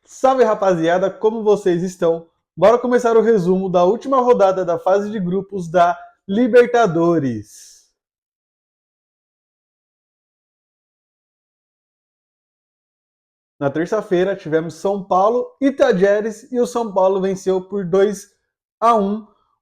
Salve rapaziada, como vocês estão? Bora começar o resumo da última rodada da fase de grupos da Libertadores. Na terça-feira tivemos São Paulo e Tajeres e o São Paulo venceu por 2-1.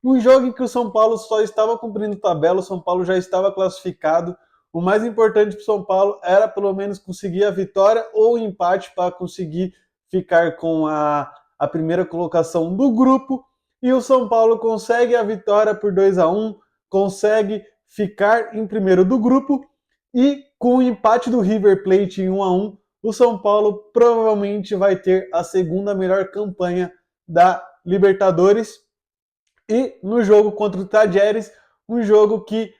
Um jogo em que o São Paulo só estava cumprindo tabela, o São Paulo já estava classificado. O mais importante para o São Paulo era pelo menos conseguir a vitória ou o empate para conseguir ficar com a primeira colocação do grupo. E o São Paulo consegue a vitória por 2-1, consegue ficar em primeiro do grupo e com o empate do River Plate em 1-1, o São Paulo provavelmente vai ter a segunda melhor campanha da Libertadores. E no jogo contra o Tajeres, um jogo que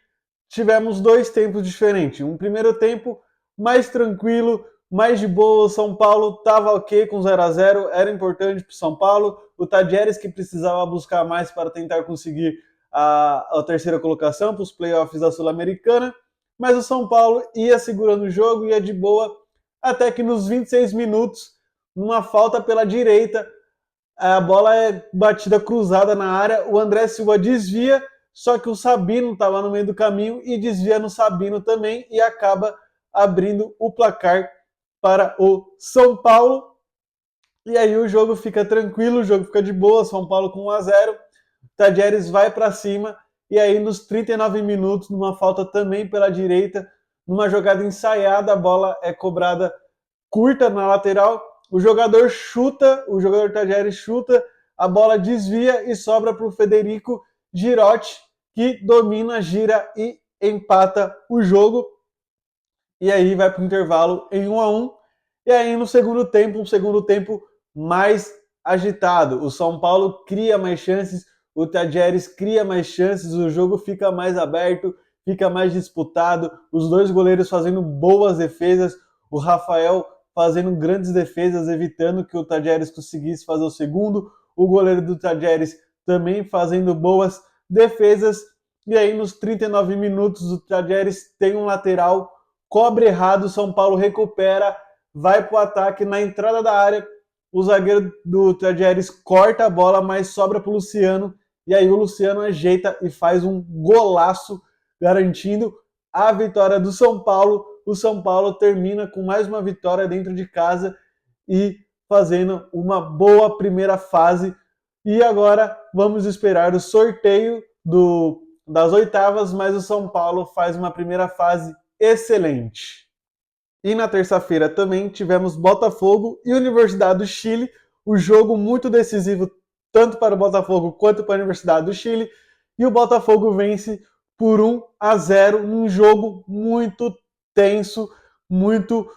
tivemos dois tempos diferentes. Um primeiro tempo mais tranquilo, mais de boa. O São Paulo estava ok com 0-0, era importante para o São Paulo. O Tajeres que precisava buscar mais para tentar conseguir a terceira colocação para os playoffs da Sul-Americana. Mas o São Paulo ia segurando o jogo, ia de boa, até que nos 26 minutos, numa falta pela direita, a bola é batida cruzada na área, o André Silva desvia, só que o Sabino estava no meio do caminho e desvia no Sabino também e acaba abrindo o placar para o São Paulo. E aí o jogo fica tranquilo, o jogo fica de boa, São Paulo com 1-0, Tajeres vai para cima e aí nos 39 minutos, numa falta também pela direita, numa jogada ensaiada, a bola é cobrada curta na lateral, o jogador Tajeres chuta, a bola desvia e sobra para o Federico Girotti, que domina, gira e empata o jogo. E aí vai para o intervalo em 1-1. E aí no segundo tempo, um segundo tempo mais agitado. O São Paulo cria mais chances, o Tajeres cria mais chances, o jogo fica mais aberto, fica mais disputado, os dois goleiros fazendo boas defesas, o Rafael fazendo grandes defesas, evitando que o Tajeres conseguisse fazer o segundo, o goleiro do Tajeres também fazendo boas defesas, e aí nos 39 minutos o Tajeres tem um lateral, cobre errado, o São Paulo recupera, vai para o ataque na entrada da área, o zagueiro do Tajeres corta a bola, mas sobra para o Luciano, e aí o Luciano ajeita e faz um golaço, garantindo a vitória do São Paulo. O São Paulo termina com mais uma vitória dentro de casa e fazendo uma boa primeira fase. E agora vamos esperar o sorteio das oitavas, mas o São Paulo faz uma primeira fase excelente. E na terça-feira também tivemos Botafogo e Universidade do Chile, um jogo muito decisivo tanto para o Botafogo quanto para a Universidade do Chile, e o Botafogo vence por 1-0 num jogo muito tenso, muito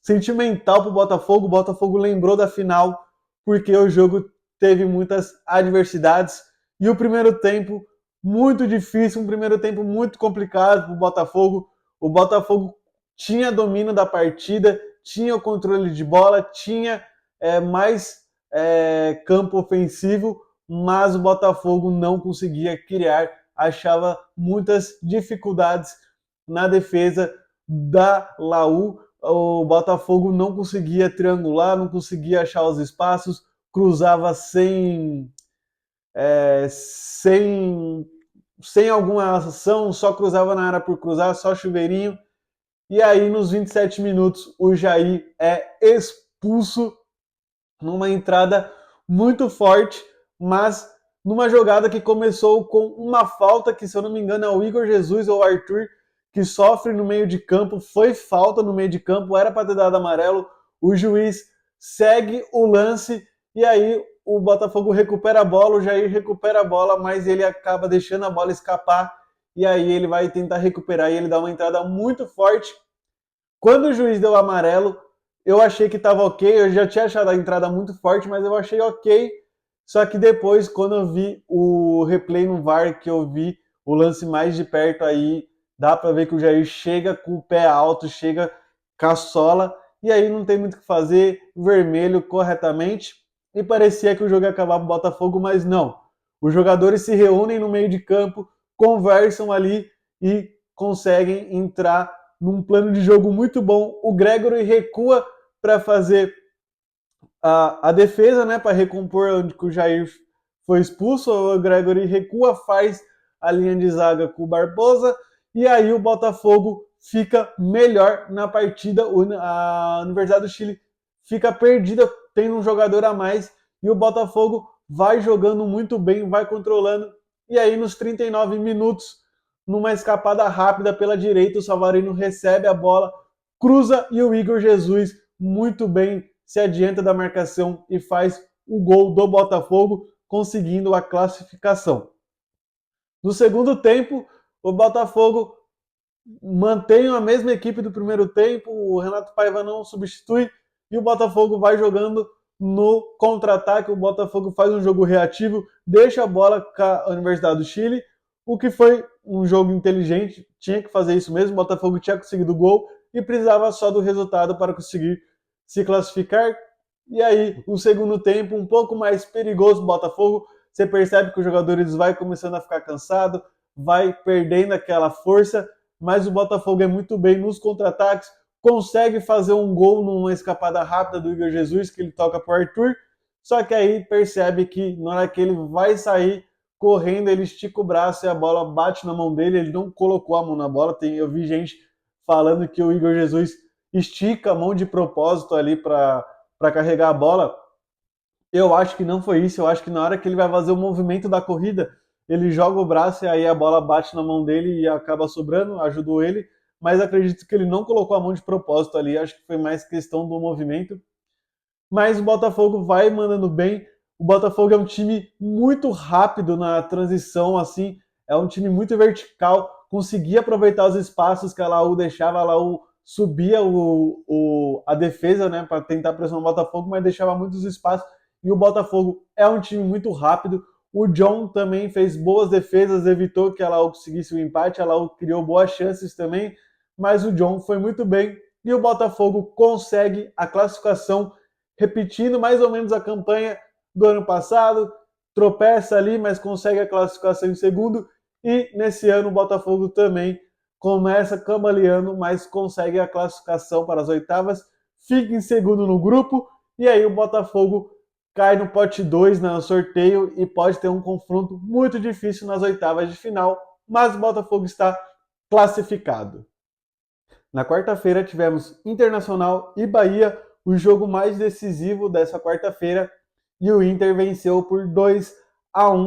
sentimental para o Botafogo. O Botafogo lembrou da final porque o jogo teve muitas adversidades e o primeiro tempo muito difícil, um primeiro tempo muito complicado para o Botafogo. O Botafogo tinha domínio da partida, tinha o controle de bola, tinha mais campo ofensivo, mas o Botafogo não conseguia criar, achava muitas dificuldades na defesa da Laú. O Botafogo não conseguia triangular, não conseguia achar os espaços, cruzava sem alguma ação, só cruzava na área por cruzar, só chuveirinho. E aí, nos 27 minutos, o Jair é expulso numa entrada muito forte, mas numa jogada que começou com uma falta que, se eu não me engano, é o Igor Jesus ou o Arthur que sofre no meio de campo. Foi falta no meio de campo, era para ter dado amarelo. O juiz segue o lance e aí o Botafogo recupera a bola, o Jair recupera a bola, mas ele acaba deixando a bola escapar e aí ele vai tentar recuperar e ele dá uma entrada muito forte. Quando o juiz deu o amarelo, eu achei que estava ok, eu já tinha achado a entrada muito forte, mas eu achei ok. Só que depois, quando eu vi o replay no VAR, que eu vi o lance mais de perto aí, dá para ver que o Jair chega com o pé alto, chega com a sola, e aí não tem muito o que fazer, vermelho corretamente, e parecia que o jogo ia acabar para o Botafogo, mas não. Os jogadores se reúnem no meio de campo, conversam ali e conseguem entrar num plano de jogo muito bom. O Gregory recua para fazer a defesa, né, para recompor onde o Jair foi expulso, o Gregory recua, faz a linha de zaga com o Barbosa, e aí o Botafogo fica melhor na partida, a Universidade do Chile fica perdida, tem um jogador a mais, e o Botafogo vai jogando muito bem, vai controlando, e aí nos 39 minutos, numa escapada rápida pela direita, o Savarino recebe a bola, cruza e o Igor Jesus muito bem se adianta da marcação e faz o gol do Botafogo, conseguindo a classificação. No segundo tempo, o Botafogo mantém a mesma equipe do primeiro tempo, o Renato Paiva não substitui e o Botafogo vai jogando no contra-ataque. O Botafogo faz um jogo reativo, deixa a bola com a Universidade do Chile, o que foi um jogo inteligente, tinha que fazer isso mesmo. O Botafogo tinha conseguido o gol e precisava só do resultado para conseguir se classificar. E aí, o segundo tempo, um pouco mais perigoso do Botafogo. Você percebe que os jogadores vai começando a ficar cansado, vai perdendo aquela força, mas o Botafogo é muito bem nos contra-ataques, consegue fazer um gol numa escapada rápida do Igor Jesus, que ele toca para o Arthur, só que aí percebe que na hora que ele vai sair correndo, ele estica o braço e a bola bate na mão dele, ele não colocou a mão na bola. Eu vi gente falando que o Igor Jesus estica a mão de propósito ali para carregar a bola. Eu acho que não foi isso, eu acho que na hora que ele vai fazer o movimento da corrida, ele joga o braço e aí a bola bate na mão dele e acaba sobrando, ajudou ele, mas acredito que ele não colocou a mão de propósito ali, acho que foi mais questão do movimento. Mas o Botafogo vai mandando bem, o Botafogo é um time muito rápido na transição, assim, é um time muito vertical, conseguia aproveitar os espaços que a Laú deixava, a Laú subia a defesa, né, para tentar pressionar o Botafogo, mas deixava muitos espaços, e o Botafogo é um time muito rápido. O John também fez boas defesas, evitou que a Laú conseguisse o empate, a Laú criou boas chances também, mas o John foi muito bem, e o Botafogo consegue a classificação, repetindo mais ou menos a campanha do ano passado, tropeça ali, mas consegue a classificação em segundo, e nesse ano o Botafogo também começa cambaleando, mas consegue a classificação para as oitavas, fica em segundo no grupo, e aí o Botafogo cai no pote 2 no sorteio e pode ter um confronto muito difícil nas oitavas de final, mas o Botafogo está classificado. Na quarta-feira tivemos Internacional e Bahia, o jogo mais decisivo dessa quarta-feira, e o Inter venceu por 2-1,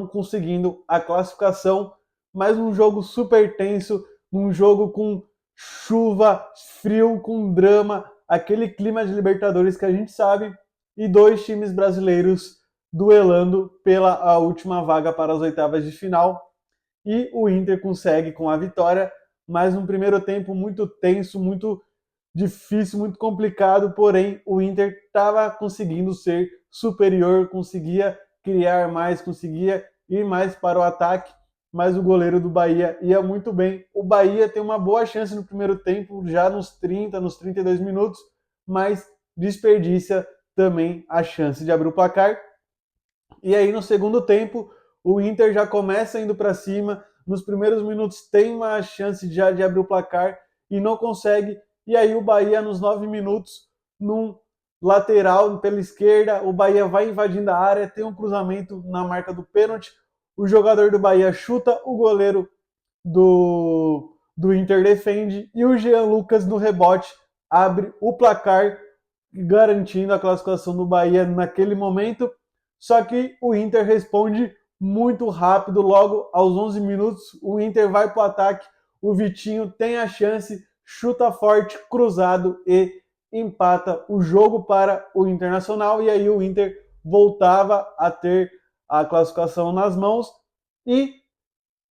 conseguindo a classificação. Mais um jogo super tenso, um jogo com chuva, frio, com drama, aquele clima de Libertadores que a gente sabe, e dois times brasileiros duelando pela a última vaga para as oitavas de final. E o Inter consegue com a vitória, mas um primeiro tempo muito tenso, muito difícil, muito complicado, porém o Inter estava conseguindo ser superior, conseguia criar mais, conseguia ir mais para o ataque, mas o goleiro do Bahia ia muito bem. O Bahia tem uma boa chance no primeiro tempo, já nos 30, nos 32 minutos, mas desperdiça também a chance de abrir o placar. E aí no segundo tempo, o Inter já começa indo para cima, nos primeiros minutos tem uma chance já de abrir o placar e não consegue. E aí o Bahia nos 9 minutos, num lateral pela esquerda, o Bahia vai invadindo a área, tem um cruzamento na marca do pênalti, o jogador do Bahia chuta, o goleiro do Inter defende e o Jean Lucas no rebote abre o placar, garantindo a classificação do Bahia naquele momento. Só que o Inter responde muito rápido, logo aos 11 minutos, o Inter vai para o ataque, o Vitinho tem a chance, chuta forte, cruzado e empata o jogo para o Internacional, e aí o Inter voltava a ter a classificação nas mãos e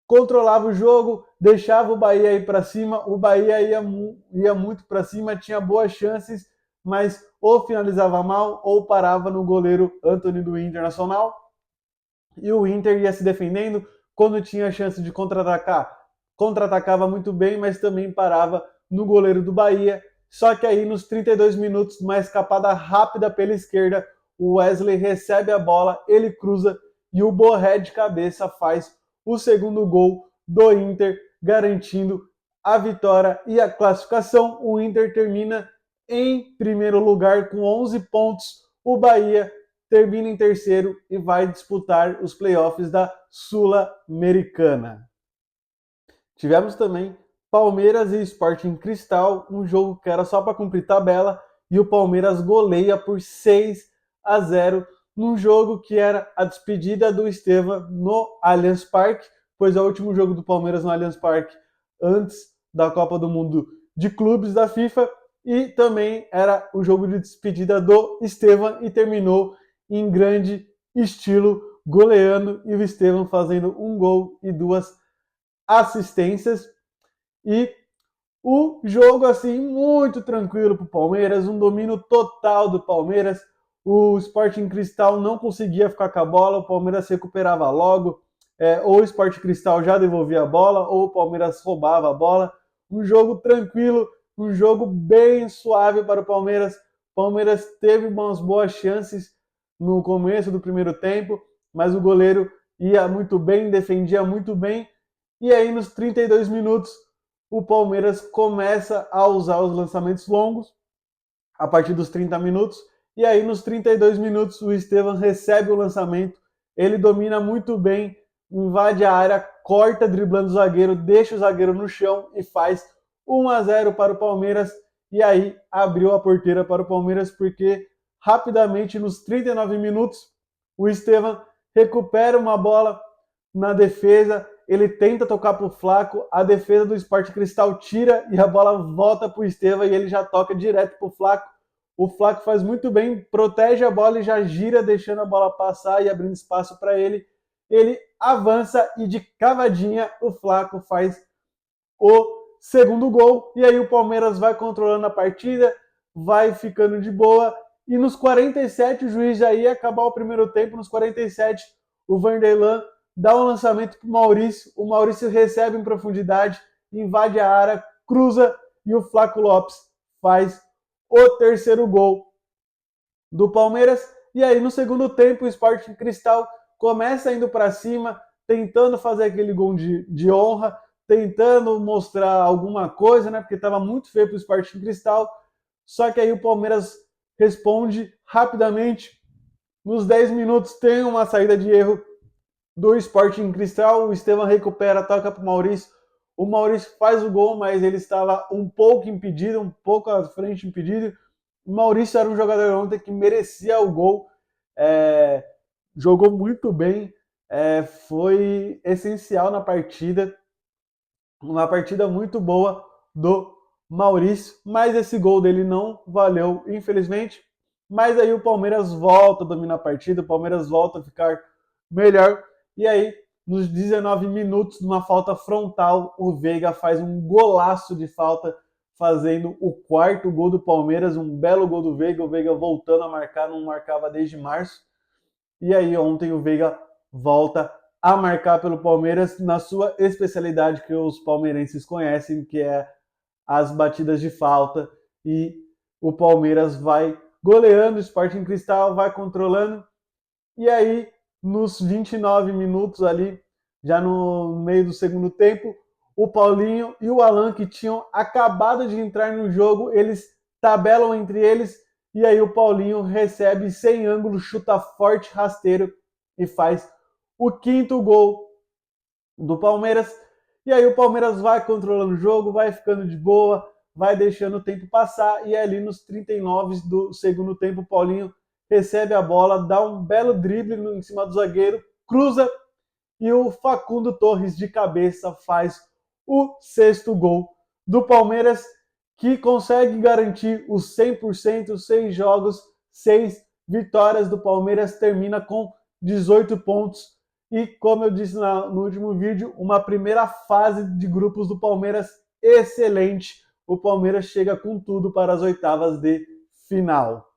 controlava o jogo, deixava o Bahia ir para cima, o Bahia ia muito para cima, tinha boas chances, mas ou finalizava mal ou parava no goleiro Antony do Internacional, e o Inter ia se defendendo. Quando tinha chance de contra-atacar, contra-atacava muito bem, mas também parava no goleiro do Bahia. Só que aí nos 32 minutos, uma escapada rápida pela esquerda, o Wesley recebe a bola, ele cruza e o Borré de cabeça faz o segundo gol do Inter, garantindo a vitória e a classificação. O Inter termina em primeiro lugar com 11 pontos. o Bahia termina em terceiro e vai disputar os playoffs da Sul-Americana. Tivemos também Palmeiras e Sporting Cristal, um jogo que era só para cumprir tabela, e o Palmeiras goleia por 6-0 num jogo que era a despedida do Estevam no Allianz Parque, pois é o último jogo do Palmeiras no Allianz Parque antes da Copa do Mundo de Clubes da FIFA, e também era o jogo de despedida do Estevam e terminou em grande estilo, goleando, e o Estevam fazendo um gol e 2 assistências. E o jogo assim muito tranquilo para o Palmeiras, um domínio total do Palmeiras. O Sporting Cristal não conseguia ficar com a bola, o Palmeiras recuperava logo, ou o Sporting Cristal já devolvia a bola, ou o Palmeiras roubava a bola. Um jogo tranquilo, um jogo bem suave para o Palmeiras. O Palmeiras teve umas boas chances no começo do primeiro tempo, mas o goleiro ia muito bem, defendia muito bem. E aí, nos 32 minutos, o Palmeiras começa a usar os lançamentos longos, a partir dos 30 minutos. E aí, nos 32 minutos, o Estevam recebe o lançamento, ele domina muito bem, invade a área, corta driblando o zagueiro, deixa o zagueiro no chão e faz 1-0 para o Palmeiras. E aí, abriu a porteira para o Palmeiras, porque rapidamente, nos 39 minutos, o Estevam recupera uma bola na defesa, ele tenta tocar para o Flaco, a defesa do Sporting Cristal tira e a bola volta para o Estevam e ele já toca direto para o Flaco. O Flaco faz muito bem, protege a bola e já gira, deixando a bola passar e abrindo espaço para ele. Ele avança e de cavadinha o Flaco faz o segundo gol. E aí o Palmeiras vai controlando a partida, vai ficando de boa. E nos 47 o juiz já ia acabar o primeiro tempo. Nos 47 o Vanderlan dá um lançamento para o Maurício recebe em profundidade, invade a área, cruza e o Flaco Lopes faz o terceiro gol do Palmeiras. E aí no segundo tempo o Sporting Cristal começa indo para cima, tentando fazer aquele gol de honra, tentando mostrar alguma coisa, né? Porque estava muito feio para o Sporting Cristal. Só que aí o Palmeiras responde rapidamente. Nos 10 minutos tem uma saída de erro do Sporting Cristal, o Estevam recupera, toca para o Maurício faz o gol, mas ele estava um pouco impedido, um pouco à frente impedido. O Maurício era um jogador ontem que merecia o gol, jogou muito bem, foi essencial na partida, uma partida muito boa do Maurício, mas esse gol dele não valeu, infelizmente. Mas aí o Palmeiras volta a dominar a partida, o Palmeiras volta a ficar melhor. E aí, nos 19 minutos, numa falta frontal, o Veiga faz um golaço de falta, fazendo o quarto gol do Palmeiras, um belo gol do Veiga, o Veiga voltando a marcar, não marcava desde março. E aí ontem o Veiga volta a marcar pelo Palmeiras na sua especialidade que os palmeirenses conhecem, que é as batidas de falta, e o Palmeiras vai goleando, o Sporting Cristal vai controlando, e aí nos 29 minutos ali, já no meio do segundo tempo, o Paulinho e o Alan, que tinham acabado de entrar no jogo, eles tabelam entre eles, e aí o Paulinho recebe sem ângulo, chuta forte, rasteiro, e faz o quinto gol do Palmeiras. E aí o Palmeiras vai controlando o jogo, vai ficando de boa, vai deixando o tempo passar, e ali nos 39 do segundo tempo, o Paulinho recebe a bola, dá um belo drible em cima do zagueiro, cruza, e o Facundo Torres de cabeça faz o sexto gol do Palmeiras, que consegue garantir os 100%, 6 jogos, 6 vitórias do Palmeiras, termina com 18 pontos. E como eu disse no último vídeo, uma primeira fase de grupos do Palmeiras excelente. O Palmeiras chega com tudo para as oitavas de final.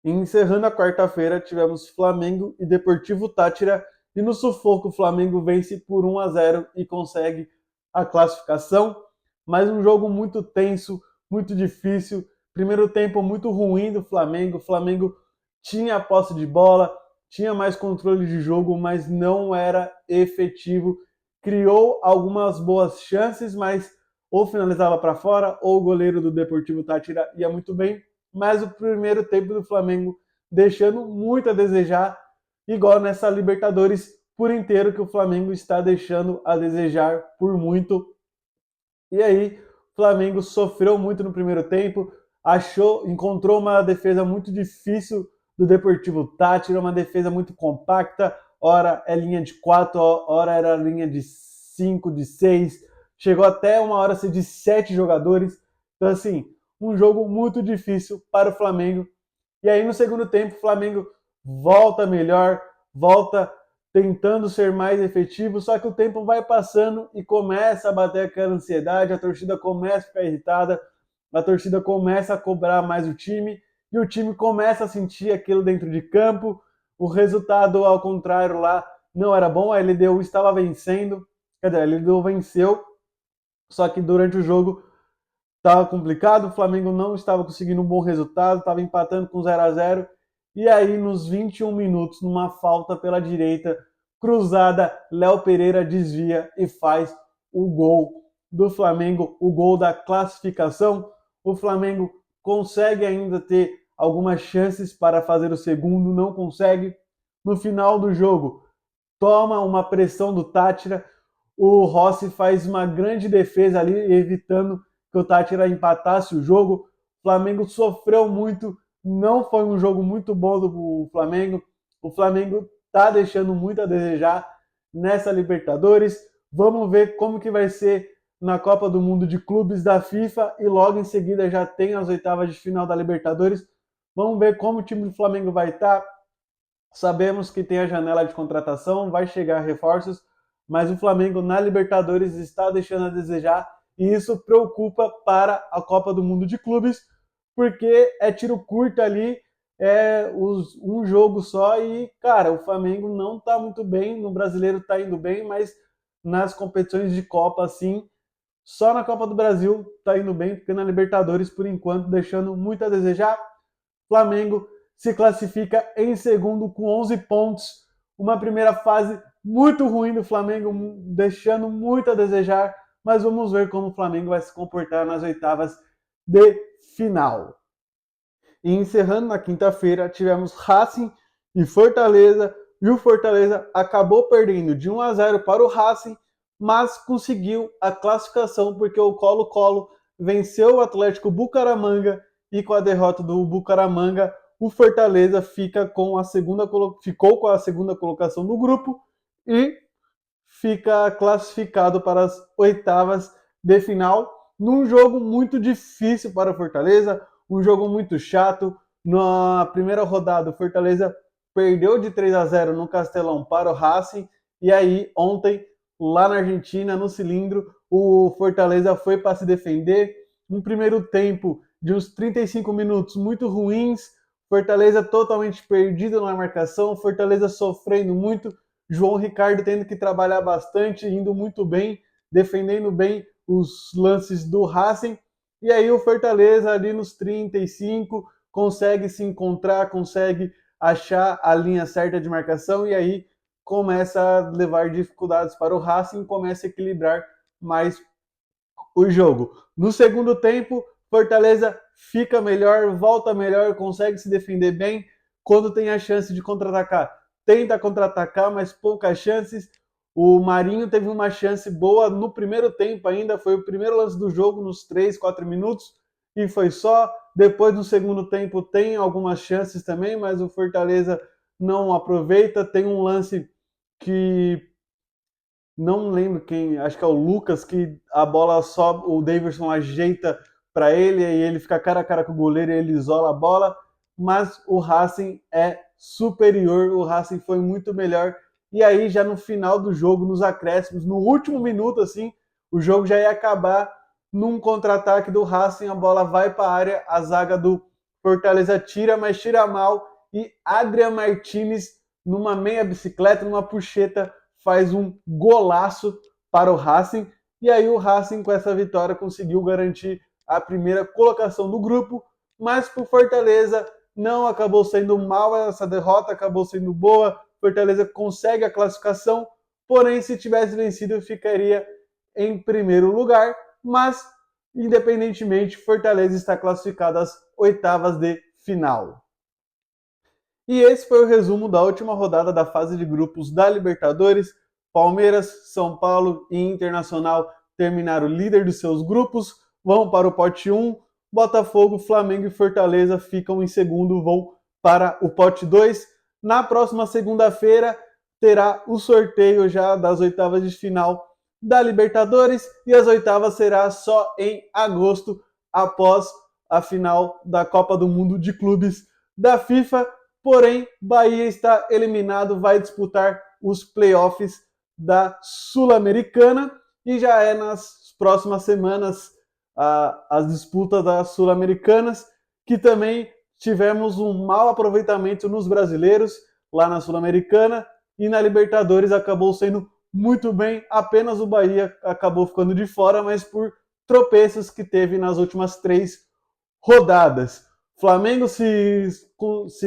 E encerrando a quarta-feira, tivemos Flamengo e Deportivo Táchira, e no sufoco o Flamengo vence por 1-0 e consegue a classificação. Mas um jogo muito tenso, muito difícil. Primeiro tempo muito ruim do Flamengo. O Flamengo tinha a posse de bola, tinha mais controle de jogo, mas não era efetivo. Criou algumas boas chances, mas ou finalizava para fora, ou o goleiro do Deportivo Táchira ia muito bem. Mas o primeiro tempo do Flamengo deixando muito a desejar, igual nessa Libertadores por inteiro que o Flamengo está deixando a desejar por muito. E aí, o Flamengo sofreu muito no primeiro tempo, encontrou uma defesa muito difícil do Deportivo Táchira, uma defesa muito compacta, ora é linha de 4, ora era linha de 5, de 6, chegou até uma hora a ser de 7 jogadores. Então, assim, um jogo muito difícil para o Flamengo. E aí, no segundo tempo, o Flamengo volta melhor, volta tentando ser mais efetivo, só que o tempo vai passando e começa a bater aquela ansiedade, a torcida começa a ficar irritada, a torcida começa a cobrar mais o time, e o time começa a sentir aquilo dentro de campo. O resultado, ao contrário, lá não era bom, a LDU estava vencendo, quer dizer, a LDU venceu, só que durante o jogo estava complicado, o Flamengo não estava conseguindo um bom resultado, estava empatando com 0-0. E aí, nos 21 minutos, numa falta pela direita, cruzada, Léo Pereira desvia e faz o gol do Flamengo, o gol da classificação. O Flamengo consegue ainda ter algumas chances para fazer o segundo, não consegue. No final do jogo, toma uma pressão do Táchira, o Rossi faz uma grande defesa ali, evitando que o Táchira empatasse o jogo. O Flamengo sofreu muito, não foi um jogo muito bom do Flamengo. O Flamengo está deixando muito a desejar nessa Libertadores. Vamos ver como que vai ser na Copa do Mundo de Clubes da FIFA e logo em seguida já tem as oitavas de final da Libertadores. Vamos ver como o time do Flamengo vai estar. Sabemos que tem a janela de contratação, vai chegar reforços, mas o Flamengo na Libertadores está deixando a desejar e isso preocupa para a Copa do Mundo de Clubes, porque é tiro curto ali, um jogo só e, cara, o Flamengo não está muito bem, no Brasileiro está indo bem, mas nas competições de Copa, assim, só na Copa do Brasil está indo bem, porque na Libertadores, por enquanto, deixando muito a desejar. Flamengo se classifica em segundo com 11 pontos. Uma primeira fase muito ruim do Flamengo, deixando muito a desejar, mas vamos ver como o Flamengo vai se comportar nas oitavas de final. E encerrando na quinta-feira, tivemos Racing e Fortaleza, e o Fortaleza acabou perdendo de 1-0 para o Racing, mas conseguiu a classificação porque o Colo-Colo venceu o Atlético Bucaramanga e com a derrota do Bucaramanga, o Fortaleza ficou com a segunda colocação do grupo e fica classificado para as oitavas de final, num jogo muito difícil para o Fortaleza, um jogo muito chato. Na primeira rodada, o Fortaleza perdeu de 3-0 no Castelão para o Racing, e aí ontem, lá na Argentina, no Cilindro, o Fortaleza foi para se defender. Um primeiro tempo de uns 35 minutos muito ruins, Fortaleza totalmente perdido na marcação, Fortaleza sofrendo muito, João Ricardo tendo que trabalhar bastante, indo muito bem, defendendo bem os lances do Racing. E aí o Fortaleza ali nos 35 consegue se encontrar, consegue achar a linha certa de marcação e aí começa a levar dificuldades para o Racing, começa a equilibrar mais o jogo. No segundo tempo, Fortaleza fica melhor, volta melhor, consegue se defender bem. Quando tem a chance de contra-atacar, tenta contra-atacar, mas poucas chances. O Marinho teve uma chance boa no primeiro tempo ainda, foi o primeiro lance do jogo nos 3, 4 minutos, e foi só. Depois, no segundo tempo, tem algumas chances também, mas o Fortaleza não aproveita. Tem um lance que não lembro quem, acho que é o Lucas, que a bola sobe, o Davidson ajeita para ele, e ele fica cara a cara com o goleiro e ele isola a bola, mas o Racing é superior, o Racing foi muito melhor, e aí já no final do jogo, nos acréscimos, no último minuto, assim, o jogo já ia acabar num contra-ataque do Racing, a bola vai para a área, a zaga do Fortaleza tira, mas tira mal, e Adrian Martinez, numa meia bicicleta, numa puxeta, faz um golaço para o Racing, e aí o Racing com essa vitória conseguiu garantir a primeira colocação do grupo, mas para o Fortaleza não acabou sendo mal essa derrota, acabou sendo boa, Fortaleza consegue a classificação, porém se tivesse vencido ficaria em primeiro lugar, mas independentemente, Fortaleza está classificado às oitavas de final. E esse foi o resumo da última rodada da fase de grupos da Libertadores. Palmeiras, São Paulo e Internacional terminaram líder dos seus grupos, vão para o pote 1. Botafogo, Flamengo e Fortaleza ficam em segundo, vão para o pote 2. Na próxima segunda-feira terá o sorteio já das oitavas de final da Libertadores e as oitavas será só em agosto, após a final da Copa do Mundo de Clubes da FIFA. Porém, Bahia está eliminado, vai disputar os playoffs da Sul-Americana e já é nas próximas semanas as disputas das Sul-Americanas, que também tivemos um mau aproveitamento nos brasileiros lá na Sul-Americana e na Libertadores acabou sendo muito bem, apenas o Bahia acabou ficando de fora, mas por tropeços que teve nas últimas 3 rodadas. Flamengo se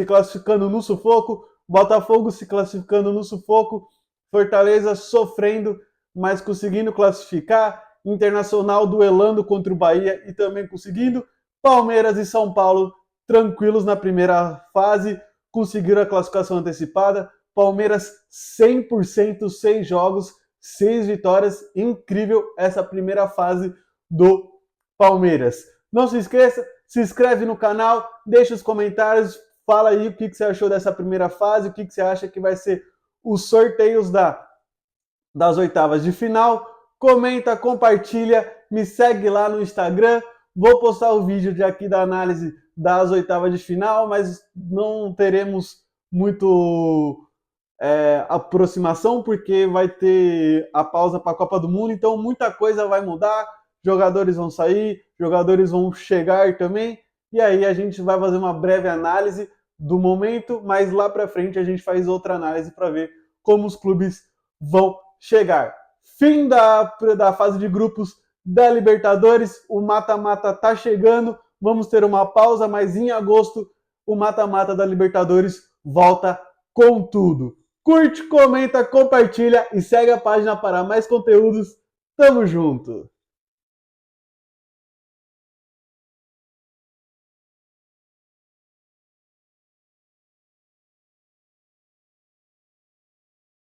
classificando no sufoco, Botafogo se classificando no sufoco, Fortaleza sofrendo, mas conseguindo classificar, Internacional duelando contra o Bahia e também conseguindo, Palmeiras e São Paulo tranquilos na primeira fase, conseguiram a classificação antecipada, Palmeiras 100%, 6 jogos, 6 vitórias, incrível essa primeira fase do Palmeiras. Não se esqueça, se inscreve no canal, deixa os comentários, fala aí o que você achou dessa primeira fase, o que você acha que vai ser os sorteios das oitavas de final. Comenta, compartilha, me segue lá no Instagram. Vou postar o vídeo de aqui da análise das oitavas de final, mas não teremos muito aproximação, porque vai ter a pausa para a Copa do Mundo, então muita coisa vai mudar, jogadores vão sair, jogadores vão chegar também, e aí a gente vai fazer uma breve análise do momento, mas lá para frente a gente faz outra análise para ver como os clubes vão chegar. Fim da fase de grupos da Libertadores, o mata-mata tá chegando, vamos ter uma pausa, mas em agosto o mata-mata da Libertadores volta com tudo. Curte, comenta, compartilha e segue a página para mais conteúdos. Tamo junto!